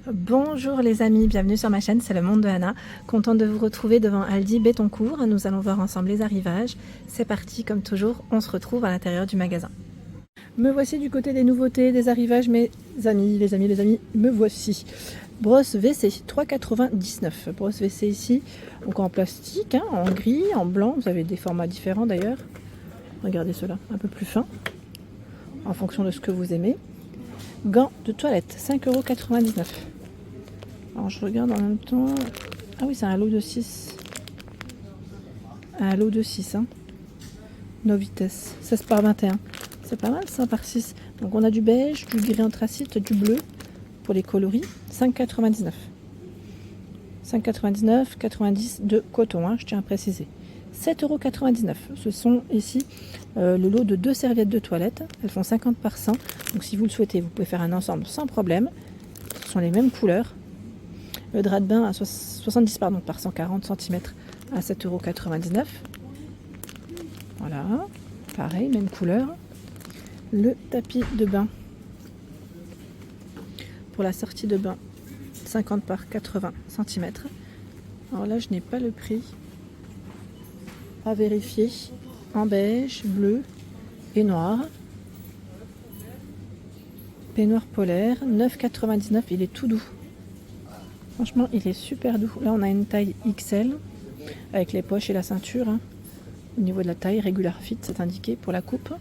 Bonjour les amis, bienvenue sur ma chaîne, c'est le monde de Anna. Contente de vous retrouver devant Aldi Bétoncourt. Nous allons voir ensemble les arrivages. C'est parti, comme toujours, on se retrouve à l'intérieur du magasin. Me voici du côté des nouveautés, des arrivages, mes amis, les amis, me voici. Brosse WC, 3,99. Brosse WC ici, donc en plastique, hein, en gris, en blanc. Vous avez des formats différents d'ailleurs. Regardez cela, un peu plus fin, en fonction de ce que vous aimez. Gants de toilette, 5,99 €. Alors je regarde en même temps. Ah oui, c'est un lot de 6. Un lot de 6. Hein. No vitesse. 16 par 21. C'est pas mal ça par 6. Donc on a du beige, du gris anthracite, du bleu pour les coloris. 5,99. 5,99, 90 de coton, hein, je tiens à préciser. 7,99 €. Ce sont ici le lot de 2 serviettes de toilette. Elles font 50 par 100. Donc si vous le souhaitez, vous pouvez faire un ensemble sans problème. Ce sont les mêmes couleurs. Le drap de bain à 70 par 140 cm à 7,99 €. Voilà, pareil, même couleur. Le tapis de bain pour la sortie de bain, 50 par 80 cm. Alors là, je n'ai pas le prix à vérifier. En beige, bleu et noir. Peignoir polaire, 9,99 €. Il est tout doux. Franchement, il est super doux. Là, on a une taille XL avec les poches et la ceinture. Hein. Au niveau de la taille, Regular Fit, c'est indiqué pour la coupe.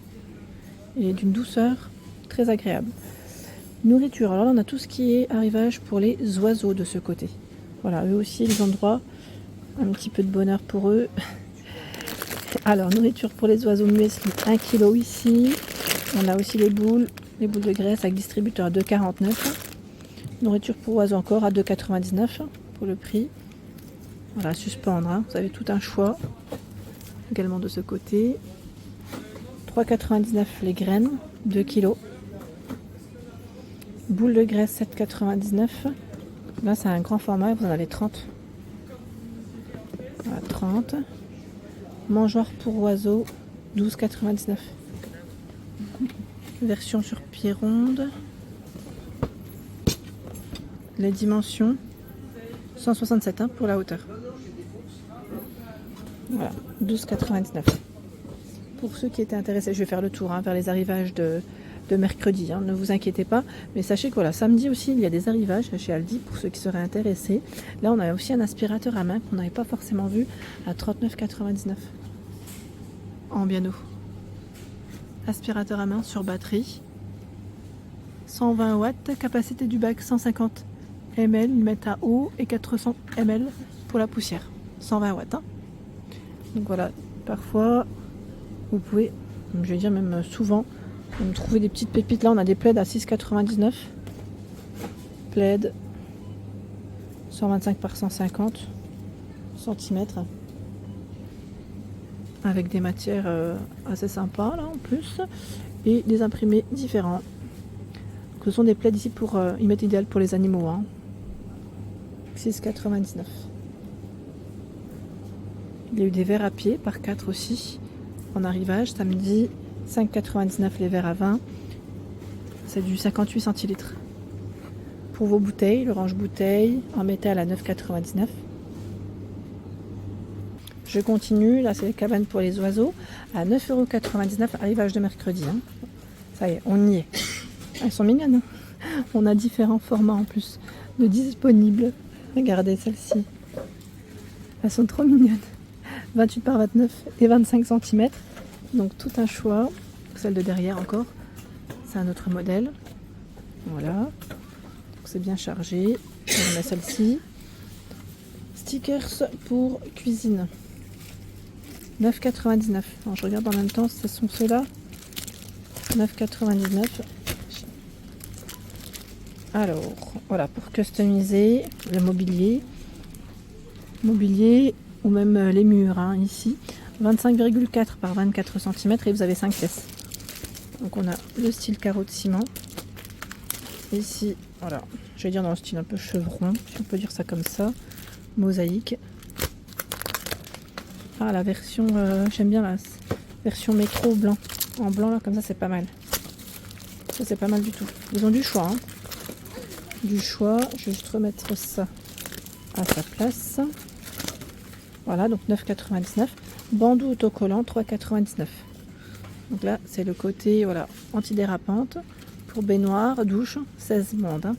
Il est d'une douceur très agréable. Nourriture. Alors là, on a tout ce qui est arrivage pour les oiseaux de ce côté. Voilà, eux aussi, ils ont droit à un petit peu de bonheur pour eux. Alors, nourriture pour les oiseaux, muesli, 1 kg ici. On a aussi les boules de graisse avec distributeur à 2,49 €. Nourriture pour oiseaux encore à 2,99 € pour le prix. Voilà, suspendre, hein. Vous avez tout un choix. Également de ce côté. 3,99 € les graines, 2 kg. Boule de graisse, 7,99 €. Là, c'est un grand format, vous en avez 30. Voilà, 30. Mangeoire pour oiseaux, 12,99 €. Version sur pied ronde. Les dimensions, 167 pour la hauteur. Voilà, 12,99 €. Pour ceux qui étaient intéressés, je vais faire le tour vers les arrivages de mercredi. Hein, ne vous inquiétez pas. Mais sachez que voilà, samedi aussi, il y a des arrivages chez Aldi pour ceux qui seraient intéressés. Là, on a aussi un aspirateur à main qu'on n'avait pas forcément vu à 39,99 € en Biano. Aspirateur à main sur batterie. 120 watts, capacité du bac 150 ml, ils mettent à eau et 400 ml pour la poussière. 120 watts. Hein. Donc voilà, parfois, vous pouvez, je vais dire même souvent, trouver des petites pépites. Là, on a des plaids à 6,99 €. Plaid 125 par 150 cm. Avec des matières assez sympas là en plus. Et des imprimés différents. Ce sont des plaids ici pour ils mettent idéal pour les animaux. Hein. 6,99 €. Il y a eu des verres à pied par 4 aussi. En arrivage, samedi, 5,99 € les verres à vin. C'est du 58 centilitres. Pour vos bouteilles, le range bouteille en métal à 9,99 €. Je continue, là c'est les cabanes pour les oiseaux à 9,99 €, arrivage de mercredi. Hein. Ça y est, on y est. Elles sont mignonnes. Hein. On a différents formats en plus de disponibles. Regardez celle-ci. Elles sont trop mignonnes. 28 par 29 et 25 cm. Donc tout un choix. Celle de derrière encore. C'est un autre modèle. Voilà. C'est bien chargé. On a celle-ci. Stickers pour cuisine. 9,99 €. Alors, je regarde en même temps, ce sont ceux-là. 9,99 €. Alors, voilà, pour customiser le mobilier ou même les murs, hein, ici. 25,4 par 24 cm et vous avez 5 pièces. Donc on a le style carreau de ciment. Ici, voilà, je vais dire dans le style un peu chevron, si on peut dire ça comme ça. Mosaïque. Ah, la version, j'aime bien la version métro blanc. En blanc, là, comme ça, c'est pas mal. Ça, c'est pas mal du tout. Ils ont du choix. Hein. du choix. Je vais juste remettre ça à sa place. Voilà, donc 9,99. Bandeau autocollant, 3,99. Donc là, c'est le côté voilà, antidérapante. Pour baignoire, douche, 16 bandes hein,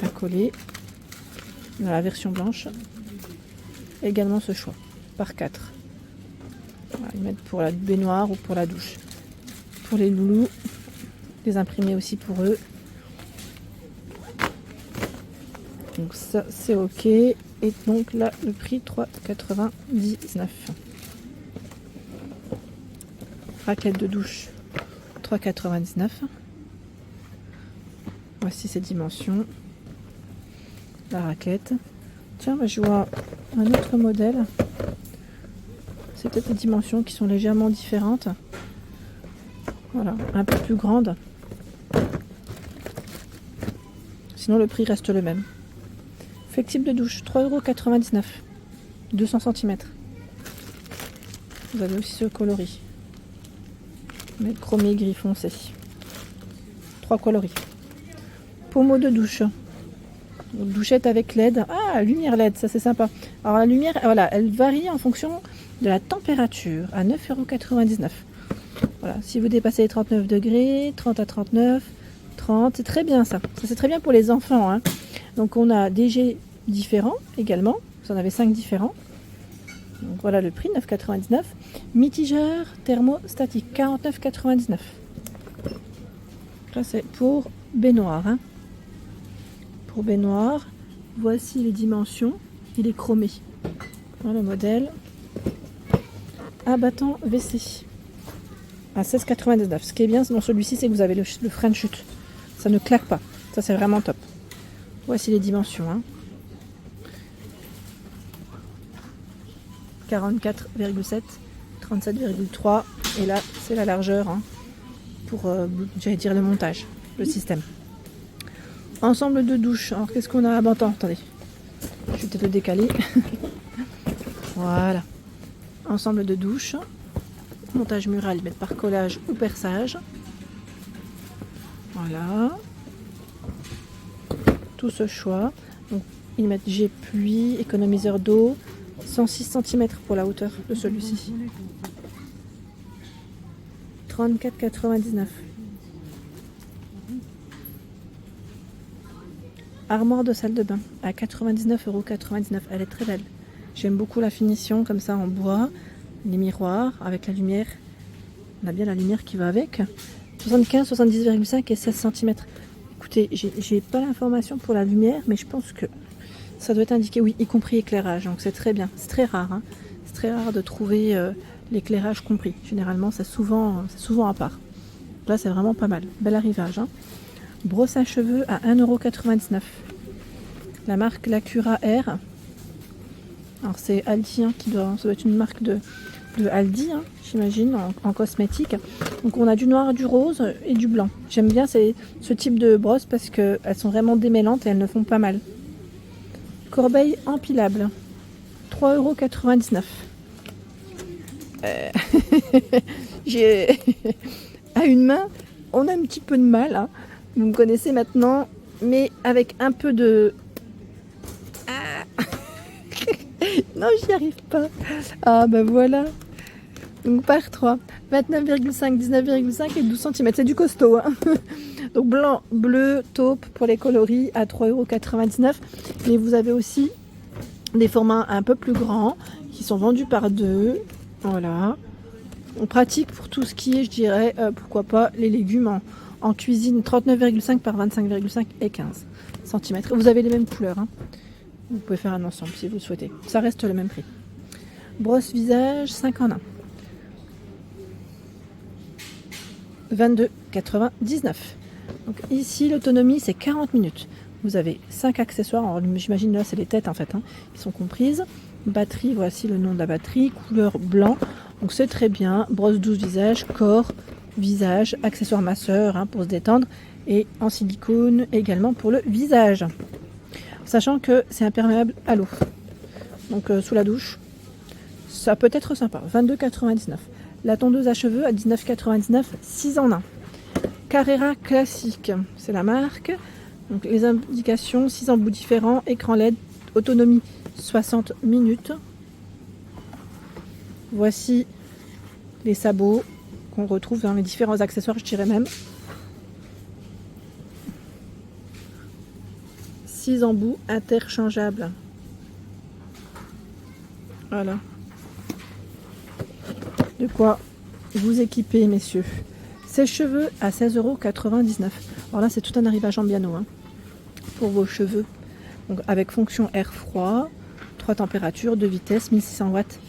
à coller. Dans la version blanche. Également ce choix, par 4. On va les mettre pour la baignoire ou pour la douche. Pour les loulous, les imprimer aussi pour eux. Donc ça, c'est ok. Et donc là, le prix, 3,99. Raquette de douche, 3,99. Voici ses dimensions. La raquette. Tiens, bah, je vois un autre modèle. C'est peut-être des dimensions qui sont légèrement différentes. Voilà, un peu plus grande. Sinon, le prix reste le même. Flexible de douche, 3,99 €. 200 cm. Vous avez aussi ce coloris. Mais chromé gris foncé. 3 coloris. Pommeau de douche. Douchette avec LED. Ah, lumière LED, ça c'est sympa. Alors la lumière, voilà, elle varie en fonction de la température à 9,99 €. Voilà, si vous dépassez les 39 degrés, 30 à 39, 30, c'est très bien ça. Ça c'est très bien pour les enfants. Hein. Donc on a des jets différents également. Vous en avez 5 différents. Donc voilà le prix, 9,99 €. Mitigeur thermostatique, 49,99 €. Là c'est pour baignoire. Hein. Pour baignoire, voici les dimensions. Il est chromé. Voilà le modèle. Abattant WC à 16,99 €. Ce qui est bien dans celui-ci, c'est que vous avez le frein de chute. Ça ne claque pas. Ça, c'est vraiment top. Voici les dimensions. Hein. 44,7, 37,3. Et là, c'est la largeur hein, pour, j'allais dire, le montage, le système. Ensemble de douche. Alors, qu'est-ce qu'on a à Bantan? Attendez. Je vais peut-être le décaler. Voilà. Ensemble de douche. Montage mural, mettre par collage ou perçage. Voilà. Tout ce choix. Donc, ils mettent jet pluie, économiseur d'eau. 106 cm pour la hauteur de celui-ci. 34,99 €. Armoire de salle de bain à 99,99 €. Elle est très belle. J'aime beaucoup la finition comme ça en bois. Les miroirs avec la lumière. On a bien la lumière qui va avec. 75, 70,5 et 16 cm. Écoutez, j'ai pas l'information pour la lumière, mais je pense que ça doit être indiqué, oui, y compris éclairage. Donc c'est très bien. C'est très rare. Hein. C'est très rare de trouver l'éclairage compris. Généralement, c'est souvent à part. Là, c'est vraiment pas mal. Bel arrivage. Hein. Brosse à cheveux à 1,99 €. La marque Lacura R. Alors c'est Aldi, hein, ça doit être une marque de Aldi, hein, j'imagine, en cosmétique. Donc on a du noir, du rose et du blanc. J'aime bien ce type de brosse parce qu'elles sont vraiment démêlantes et elles ne font pas mal. Corbeille empilable, 3,99 €. À une main, on a un petit peu de mal. Hein. Vous me connaissez maintenant, mais avec un peu de... Non, j'y arrive pas. Ah, ben voilà. Donc par 3. 29,5, 19,5 et 12 cm. C'est du costaud. Hein. Donc blanc, bleu, taupe pour les coloris à 3,99 €. Mais vous avez aussi des formats un peu plus grands qui sont vendus par 2. Voilà. On pratique pour tout ce qui est, je dirais, pourquoi pas, les légumes en cuisine. 39,5 par 25,5 et 15 cm. Vous avez les mêmes couleurs. Hein. Vous pouvez faire un ensemble si vous le souhaitez. Ça reste le même prix. Brosse visage 5 en 1. 22,99 €. Donc ici, l'autonomie, c'est 40 minutes. Vous avez 5 accessoires. Alors, j'imagine là, c'est les têtes en fait, hein, qui sont comprises. Batterie, voici le nom de la batterie. Couleur blanc. Donc c'est très bien. Brosse douce visage, corps, visage, accessoires masseur hein, pour se détendre. Et en silicone également pour le visage. Sachant que c'est imperméable à l'eau. Donc sous la douche, ça peut être sympa. 22,99 €. La tondeuse à cheveux à 19,99 €, 6 en 1. Carrera classique, c'est la marque. Donc les indications, 6 embouts différents, écran LED, autonomie 60 minutes. Voici les sabots qu'on retrouve dans les différents accessoires, je dirais même. 6 embouts interchangeables. Voilà. De quoi vous équiper, messieurs. Sèche-cheveux à 16,99 €. Alors là, c'est tout un arrivage en piano pour vos cheveux. Donc, avec fonction air froid, 3 températures, 2 vitesses, 1600 watts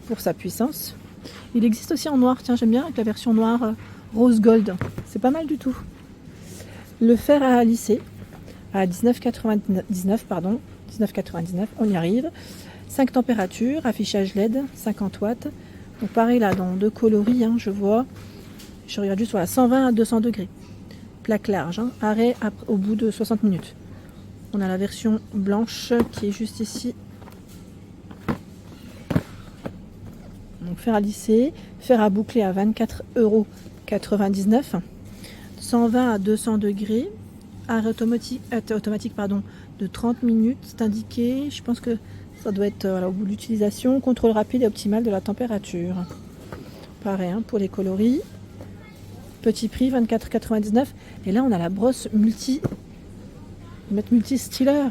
pour sa puissance. Il existe aussi en noir. Tiens, j'aime bien avec la version noire rose gold. C'est pas mal du tout. Le fer à lisser à 19,99 €. 19,99 €, on y arrive. 5 températures, affichage LED, 50 watts. Donc pareil là, dans 2 coloris, je vois. Je regarde juste, voilà, 120 à 200 degrés. Plaque large, arrêt au bout de 60 minutes. On a la version blanche qui est juste ici. Donc fer à lisser, fer à boucler à 24,99 €. 120 à 200 degrés. Arrêt automatique de 30 minutes. C'est indiqué. Je pense que ça doit être au bout de l'utilisation. Contrôle rapide et optimal de la température. Pareil pour les coloris. Petit prix 24,99 €. Et là on a la brosse multi styler.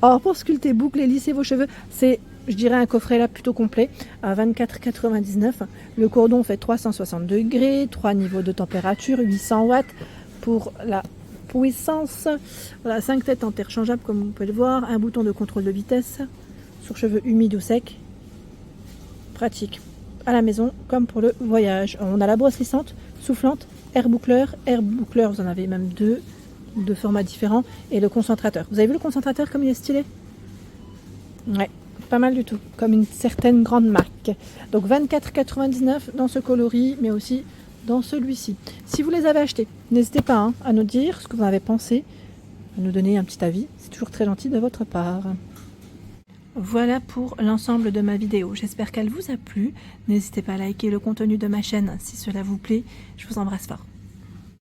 Alors pour sculpter, boucler, lisser vos cheveux, c'est, je dirais, un coffret là plutôt complet à 24,99 €. Le cordon fait 360 degrés, 3 niveaux de température, 800 watts pour la puissance. Voilà, 5 têtes interchangeables comme vous pouvez le voir, un bouton de contrôle de vitesse sur cheveux humides ou secs. Pratique à la maison comme pour le voyage. On a la brosse lissante, soufflante, air boucleur, vous en avez même deux de formats différents, et le concentrateur. Vous avez vu le concentrateur comme il est stylé? Ouais, pas mal du tout, comme une certaine grande marque. Donc 24,99 € dans ce coloris, mais aussi dans celui-ci. Si vous les avez achetés, n'hésitez pas à nous dire ce que vous en avez pensé, à nous donner un petit avis, c'est toujours très gentil de votre part. Voilà pour l'ensemble de ma vidéo, j'espère qu'elle vous a plu. N'hésitez pas à liker le contenu de ma chaîne si cela vous plaît. Je vous embrasse fort.